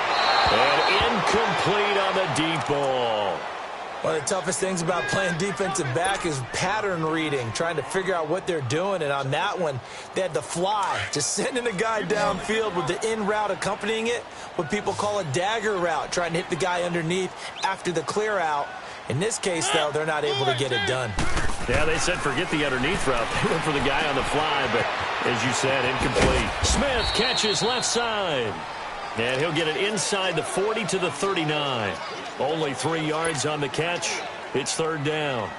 And incomplete on the deep ball. One of the toughest things about playing defensive back is pattern reading, trying to figure out what they're doing. And on that one, they had to fly, just sending a guy downfield with the in route accompanying it, what people call a dagger route, trying to hit the guy underneath after the clear out. In this case, though, they're not able to get it done. Yeah, they said forget the underneath route. They went for the guy on the fly, but as you said, incomplete. Smith catches left side. And he'll get it inside the 40 to the 39. Only 3 yards on the catch. It's third down.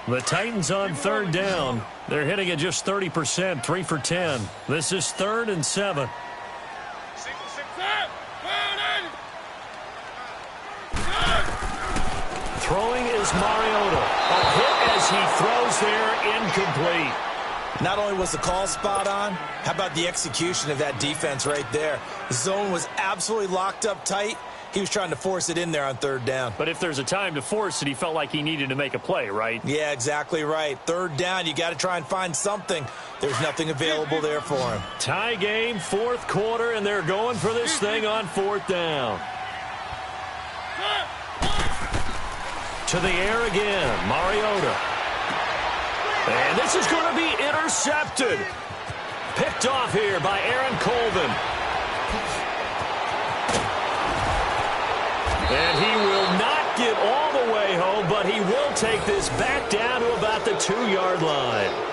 The Titans on third down. They're hitting at just 30%, 3 for 10. This is 3rd and 7. Throwing is Mariota. A hit as he throws there, incomplete. Not only was the call spot on, how about the execution of that defense right there? The zone was absolutely locked up tight. He was trying to force it in there on third down. But if there's a time to force it, he felt like he needed to make a play, right? Yeah, exactly right. Third down, you got to try and find something. There's nothing available there for him. Tie game, fourth quarter, and they're going for this thing on fourth down. To the air again, Mariota. And this is going to be intercepted. Picked off here by Aaron Colvin. And he will not get all the way home, but he will take this back down to about the 2-yard line.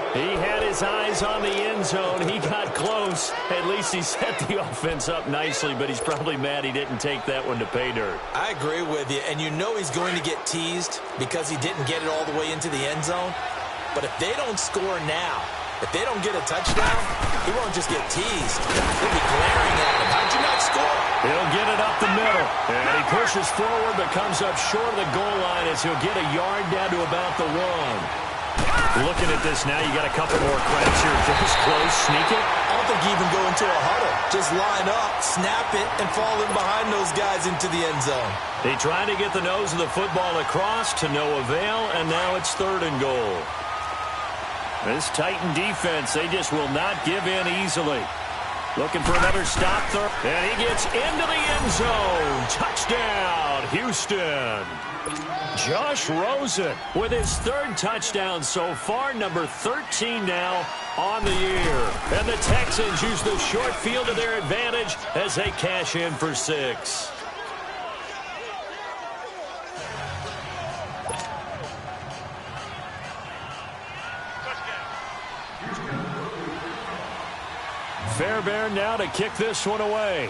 He had his eyes on the end zone. He got close. At least he set the offense up nicely, but he's probably mad he didn't take that one to pay dirt. I agree with you, and you know he's going to get teased because he didn't get it all the way into the end zone. But if they don't score now, if they don't get a touchdown, he won't just get teased. They'll be glaring at him. How'd you not score? He'll get it up the middle. And he pushes forward but comes up short of the goal line as he'll get a yard down to about the 1. Looking at this now, you got a couple more cracks here. This close, sneak it. I don't think you even go into a huddle. Just line up, snap it, and fall in behind those guys into the end zone. They try to get the nose of the football across to no avail, and now it's 3rd and goal. This Titan defense, they just will not give in easily. Looking for another stop there. And he gets into the end zone. Touchdown, Houston. Josh Rosen with his 3rd touchdown so far, number 13 now on the year. And the Texans use the short field to their advantage as they cash in for 6. Fairbairn now to kick this one away.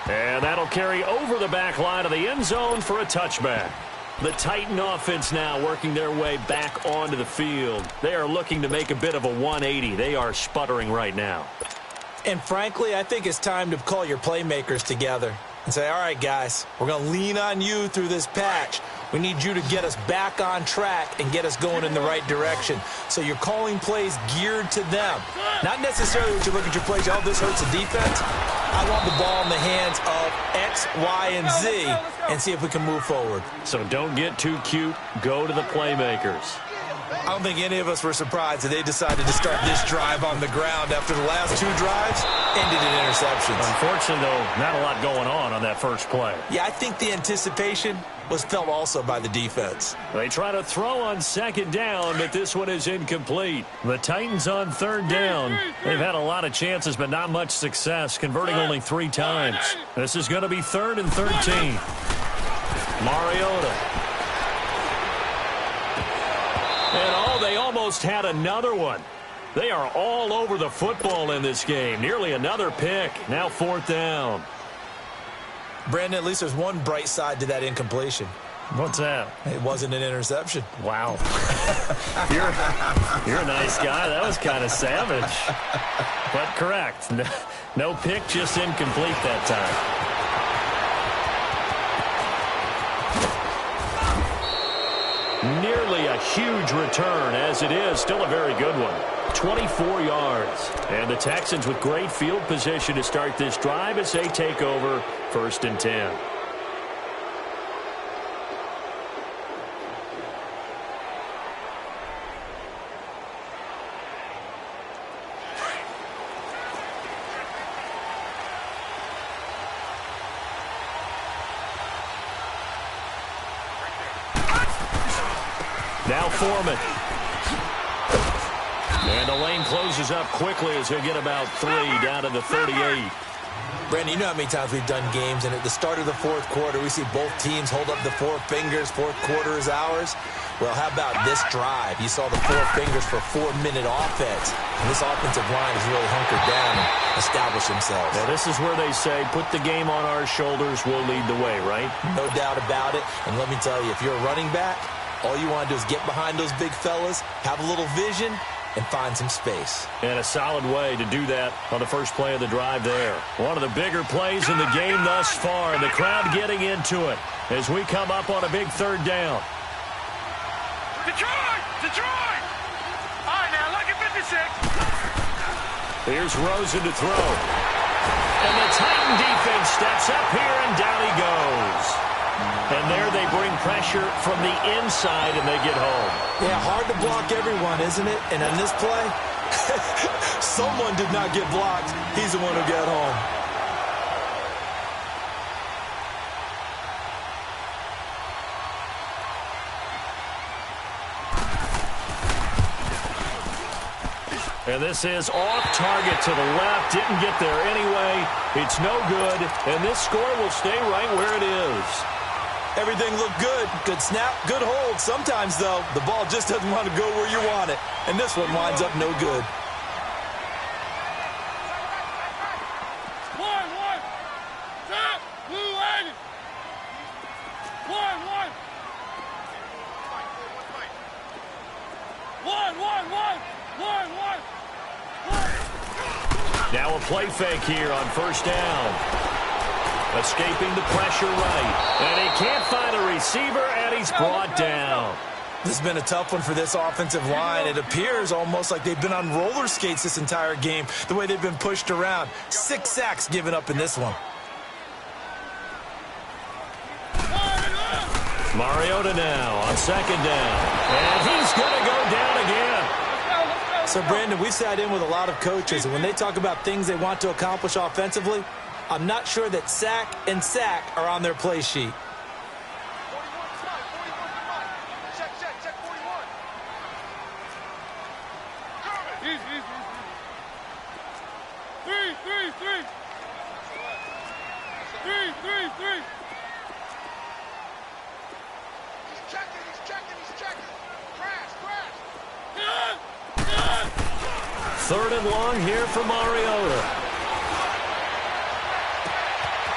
And that'll carry over the back line of the end zone for a touchback. The Titan offense now working their way back onto the field. They are looking to make a bit of a 180. They are sputtering right now. And frankly, I think it's time to call your playmakers together and say, all right, guys, we're going to lean on you through this patch. We need you to get us back on track and get us going in the right direction. So you're calling plays geared to them. Not necessarily when you look at your plays, oh, this hurts the defense. I want the ball in the hands of X, Y, and Z and see if we can move forward. So don't get too cute. Go to the playmakers. I don't think any of us were surprised that they decided to start this drive on the ground after the last 2 drives ended in interceptions. Unfortunately, though, not a lot going on that first play. Yeah, I think the anticipation was felt also by the defense. They try to throw on 2nd down, but this one is incomplete. The Titans on 3rd down. They've had a lot of chances, but not much success, converting only 3 times. This is going to be 3rd and 13. Mariota. And they almost had another one. They are all over the football in this game. Nearly another pick. Now 4th down. Brandon, at least there's one bright side to that incompletion. What's that? It wasn't an interception. Wow. You're a nice guy. That was kind of savage. But correct. No pick, just incomplete that time. Nearly a huge return, as it is. Still a very good one. 24 yards. And the Texans with great field position to start this drive as they take over 1st and 10. Now Foreman. And the lane closes up quickly as he'll get about 3 down to the 38. Brandon, you know how many times we've done games, and at the start of the 4th quarter, we see both teams hold up the 4 fingers, 4th quarter is ours. Well, how about this drive? You saw the 4 fingers for 4-minute offense, and this offensive line has really hunkered down and established themselves. Now, this is where they say, put the game on our shoulders, we'll lead the way, right? No doubt about it, and let me tell you, if you're a running back, all you want to do is get behind those big fellas, have a little vision, and find some space. And a solid way to do that on the first play of the drive there. One of the bigger plays in the game thus far, and the crowd getting into it as we come up on a big 3rd down. Detroit! Detroit! All right, now, lucky 56. Here's Rosen to throw. And the Titan defense steps up here, and down he goes. And there they bring pressure from the inside, and they get home. Yeah, hard to block everyone, isn't it? And on this play, someone did not get blocked. He's the one who got home. And this is off target to the left. Didn't get there anyway. It's no good. And this score will stay right where it is. Everything looked good. Good snap, good hold. Sometimes, though, the ball just doesn't want to go where you want it. And this one winds up no good. Now a play fake here on 1st down. Escaping the pressure right. And he can't find a receiver, and he's brought down. This has been a tough one for this offensive line. It appears almost like they've been on roller skates this entire game, the way they've been pushed around. 6 sacks given up in this one. Mariota now on 2nd down. And he's going to go down again. So, Brandon, we've sat in with a lot of coaches, and when they talk about things they want to accomplish offensively, I'm not sure that sack and sack are on their play sheet. Check 41. 3. He's checking. Crash. 3rd and long here for Mariota.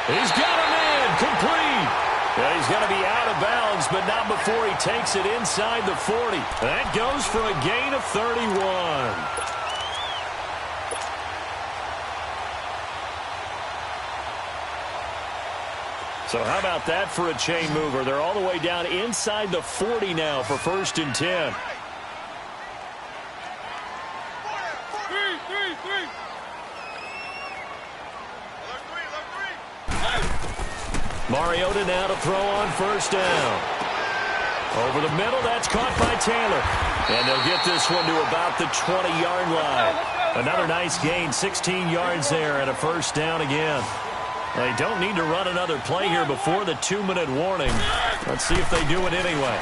He's got a man complete. Yeah, he's going to be out of bounds, but not before he takes it inside the 40. That goes for a gain of 31. So how about that for a chain mover? They're all the way down inside the 40 now for 1st and 10. 3. Mariota now to throw on 1st down. Over the middle, that's caught by Taylor. And they'll get this one to about the 20-yard line. Another nice gain, 16 yards there, and a 1st down again. They don't need to run another play here before the 2-minute warning. Let's see if they do it anyway.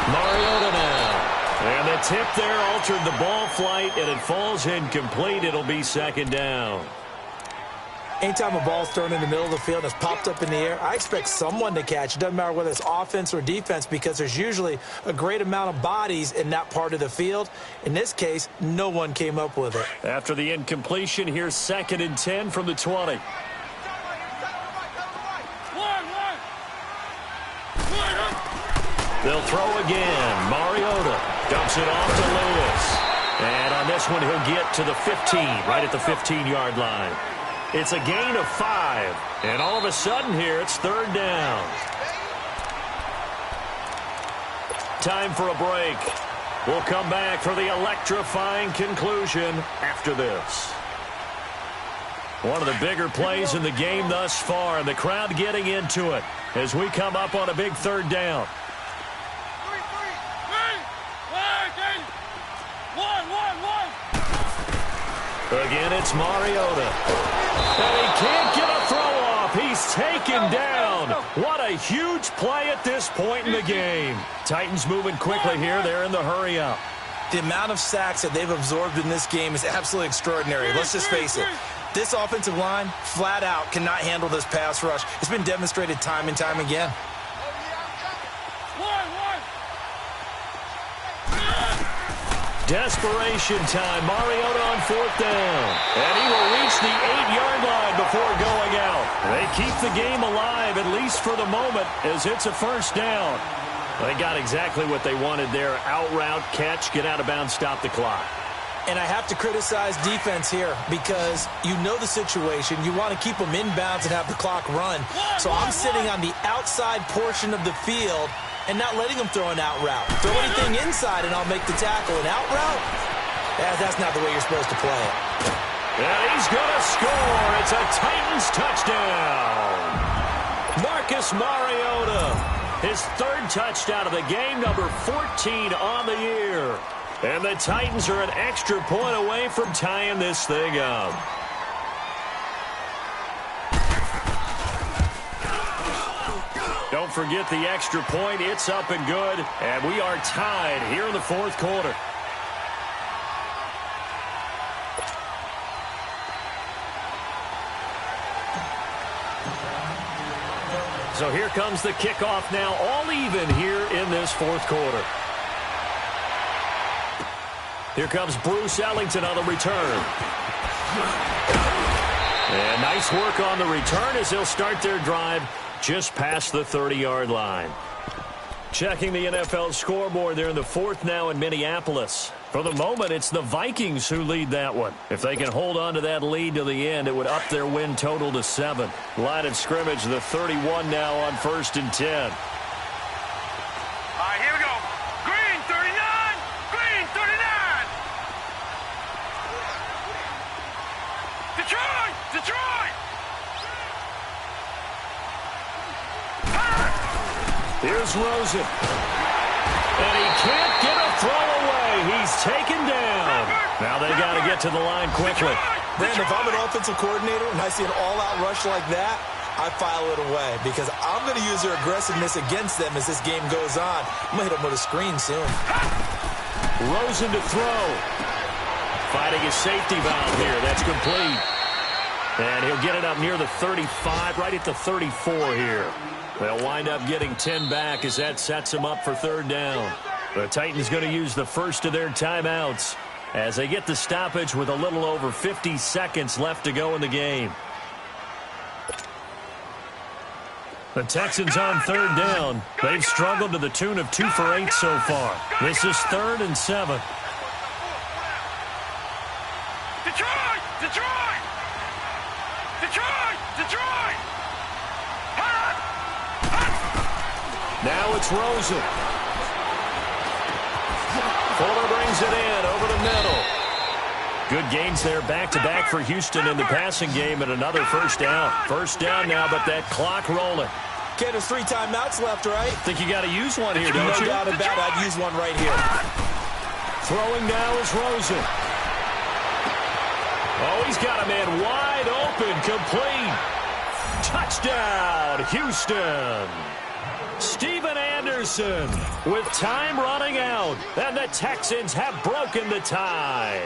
Mariota now. And the tip there altered the ball flight, and it falls incomplete. It'll be 2nd down. Anytime a ball's thrown in the middle of the field and it's popped up in the air, I expect someone to catch. It doesn't matter whether it's offense or defense, because there's usually a great amount of bodies in that part of the field. In this case, no one came up with it. After the incompletion, here's 2nd and 10 from the 20. They'll throw again. Mariota dumps it off to Lewis. And on this one, he'll get to the 15, right at the 15-yard line. It's a gain of 5. And all of a sudden here, it's third down. Time for a break. We'll come back for the electrifying conclusion after this. One of the bigger plays in the game thus far, and the crowd getting into it as we come up on a big third down. Again, it's Mariota. And he can't get a throw off. He's taken down. What a huge play at this point in the game. Titans moving quickly here. They're in the hurry up. The amount of sacks that they've absorbed in this game is absolutely extraordinary. Let's just face it. This offensive line, flat out, cannot handle this pass rush. It's been demonstrated time and time again. Desperation time. Mariota on fourth down. And he will reach the 8-yard line before going out. They keep the game alive, at least for the moment, as it's a first down. They got exactly what they wanted there. Out route, catch, get out of bounds, stop the clock. And I have to criticize defense here because you know the situation. You want to keep them inbounds and have the clock run. So I'm sitting on the outside portion of the field and not letting them throw an out route. Throw anything inside and I'll make the tackle. An out route? That's not the way you're supposed to play it. And he's going to score. It's a Titans touchdown. Marcus Mariota, his third touchdown of the game, number 14 on the year. And the Titans are an extra point away from tying this thing up. Don't forget the extra point. It's up and good. And we are tied here in the fourth quarter. So here comes the kickoff now, all even here in this fourth quarter. Here comes Bruce Ellington on the return. And nice work on the return as they'll start their drive just past the 30-yard line. Checking the NFL scoreboard, they're in the fourth now in Minneapolis. For the moment, it's the Vikings who lead that one. If they can hold on to that lead to the end, it would up their win total to 7. Line of scrimmage, the 31 now on 1st and 10. All right, here we go. Green 39, green 39. Detroit, Detroit. Here's Rosen. And he can't get a throw away. He's taken down. Now they got to get to the line quickly. Brandon, if I'm an offensive coordinator and I see an all-out rush like that, I file it away because I'm going to use their aggressiveness against them as this game goes on. I'm going to hit them with a screen soon. Rosen to throw. Fighting his safety valve here. That's complete. And he'll get it up near the 35, right at the 34 here. They'll wind up getting 10 back as that sets them up for third down. The Titans going to use the first of their timeouts as they get the stoppage with a little over 50 seconds left to go in the game. The Texans on third down. They've struggled to the tune of 2 for 8 so far. This is 3rd and 7. Detroit, Detroit. Detroit, Detroit. Now it's Rosen. Fuller brings it in over the middle. Good gains there back-to-back for Houston in the passing game and another first down. First down now, but that clock rolling. Okay, there's 3 timeouts left, right? Think you got to use one here, don't you? No doubt about it. I'd use one right here. Throwing now is Rosen. Oh, he's got a man wide open, complete. Touchdown, Houston. Steven Anderson with time running out, and the Texans have broken the tie.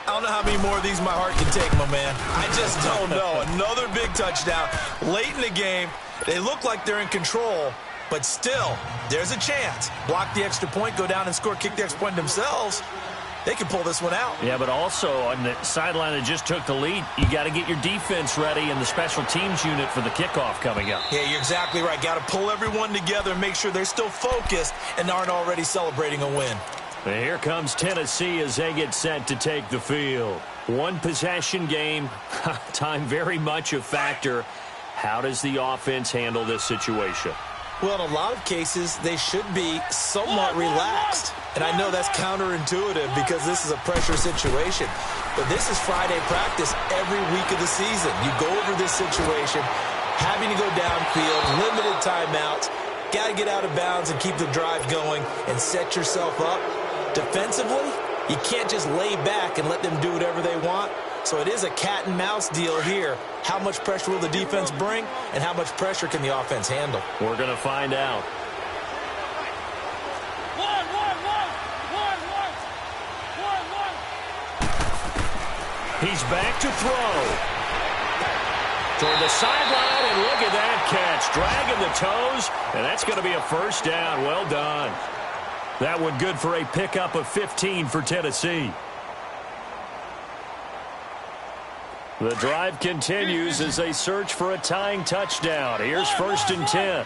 I don't know how many more of these my heart can take, my man. I just don't know. Another big touchdown. Late in the game, they look like they're in control, but still, there's a chance. Block the extra point, go down and score, kick the extra point themselves. they can pull this one out. Yeah, but also on the sideline that just took the lead, you got to get your defense ready and the special teams unit for the kickoff coming up. Yeah, you're exactly right. Got to pull everyone together and make sure they're still focused and aren't already celebrating a win. And here comes Tennessee as they get set to take the field. One possession game, time very much a factor. How does the offense handle this situation? Well, in a lot of cases, they should be somewhat relaxed. And I know that's counterintuitive because this is a pressure situation. But this is Friday practice every week of the season. You go over this situation, having to go downfield, limited timeouts, got to get out of bounds and keep the drive going and set yourself up. Defensively, you can't just lay back and let them do whatever they want. So it is a cat and mouse deal here. How much pressure will the defense bring, and how much pressure can the offense handle? We're going to find out. He's back to throw. Toward the sideline, and look at that catch. Dragging the toes, and that's going to be a first down. Well done. That one good for a pickup of 15 for Tennessee. The drive continues as they search for a tying touchdown. Here's 1st and 10.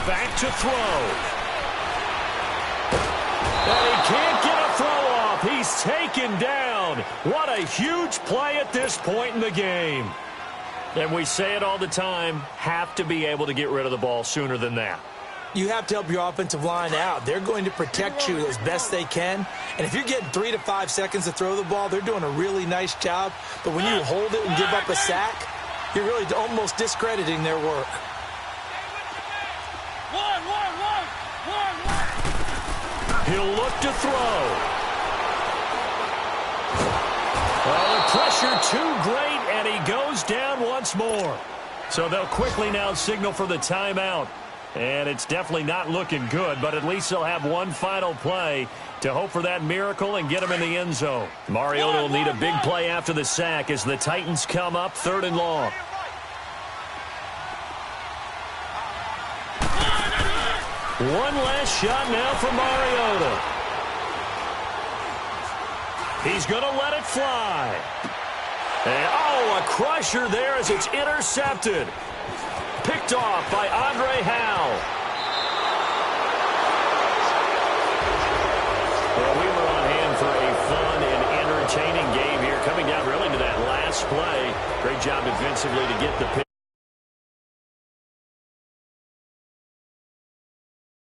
Back to throw. And he can't get a throw off. He's taken down. What a huge play at this point in the game. And we say it all the time, have to be able to get rid of the ball sooner than that. You have to help your offensive line out. They're going to protect you as best they can. And if you're getting 3 to 5 seconds to throw the ball, they're doing a really nice job. But when you hold it and give up a sack, you're really almost discrediting their work. He'll look to throw. Well, the pressure too great, and he goes down once more. So they'll quickly now signal for the timeout. And it's definitely not looking good, but at least they'll have one final play to hope for that miracle and get him in the end zone. Mariota will need a big play after the sack as the Titans come up 3rd and long. One last shot now for Mariota. He's going to let it fly. And, oh, a crusher there as it's intercepted. Picked off by Andre Howell. Well, we were on hand for a fun and entertaining game here. Coming down really to that last play. Great job defensively to get the pick.